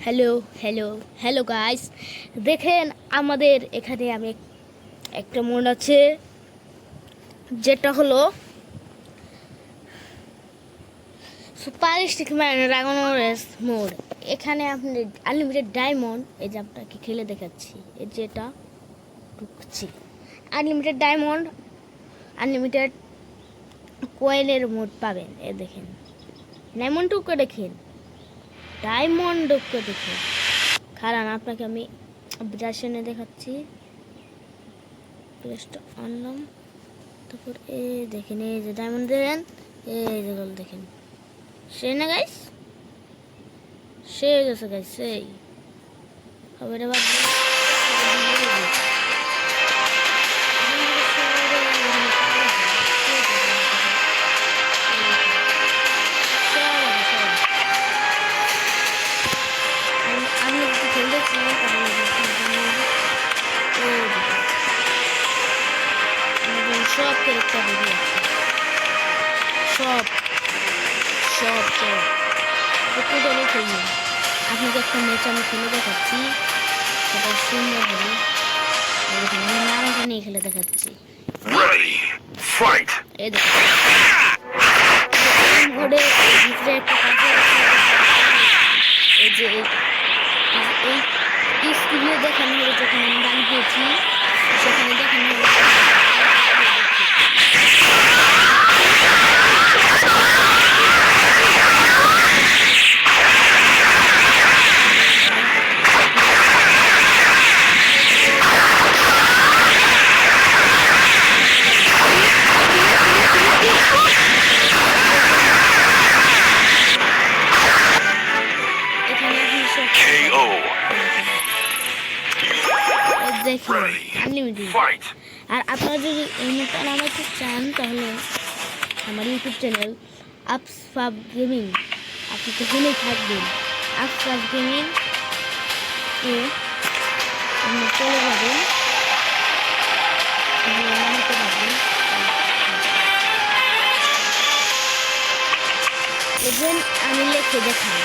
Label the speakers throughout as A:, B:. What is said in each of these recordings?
A: Hello hello hello guys, দেখেন আমাদের এখানে আমি একটা মোড আছে যেটা হলো সুপারিস্টিক ম্যান রাগনোরেস মোড। এখানে আপনি আনলিমিটেড ডায়মন্ড, এই যে আপনাকে খেলে দেখাচ্ছি, এই যেটা ঢুকছি আনলিমিটেড ডায়মন্ড, আনলিমিটেড কয়েনের মোড পাবেন। এ দেখেন ডায়মন্ড টুকু দেখেন, ডায়মন্ড টুকু দেখেন। কারণ আপনাকে আমি ব্রাশ এনে দেখাচ্ছি, ব্রাশটা আনলাম, তারপর এই দেখেন এই যে ডায়মন্ড দেখেন, এই যেগুলো দেখেন সে না গাইস, সে গেছে গাইস, সেই হবে রে বাদ আমি একটু খেলতেছি সব ক্যারেক্টার রেডি আছে, সব সব সব একটু দলে খেলবো। আপনাকে একটা ম্যাচ আমি খেলে দেখাচ্ছি, সেটা সুন্দর হবে। আমি নামটা নিয়ে খেলে দেখাচ্ছি, এই দেখো মোডে ভিতরে একটা কাজ আছে, এই যে এই স্ক্রিনে দেখানো হবে, যখন আমি গান পেয়েছি সেখানে দেখানো হবে। দেখুন আনলিমিটেড। আর আপনারা যদি এই মুহূর্তে নামাতে চান তাহলে আমার ইউটিউব চ্যানেল আপসফাব গেমিং, আপনি সেখানেই থাকবেন। আপসফাব গেমিং এ আপনি চলে যাবেন, নামাতে পারবেন। এবং আমি লিখে দেখাই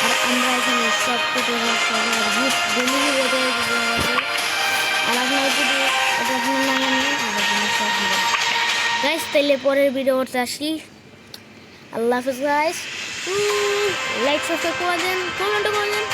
A: আর আমরা এখানে সব কিছু আর আপনার যদি এটা আপনার নামেন সব গাইস, তাইলে পরের ভিডিওতে আসি। আল্লাহ হাফেজ গাইস, লাইক সাবস্ক্রাইব করে দেন, কমেন্ট করে দেন।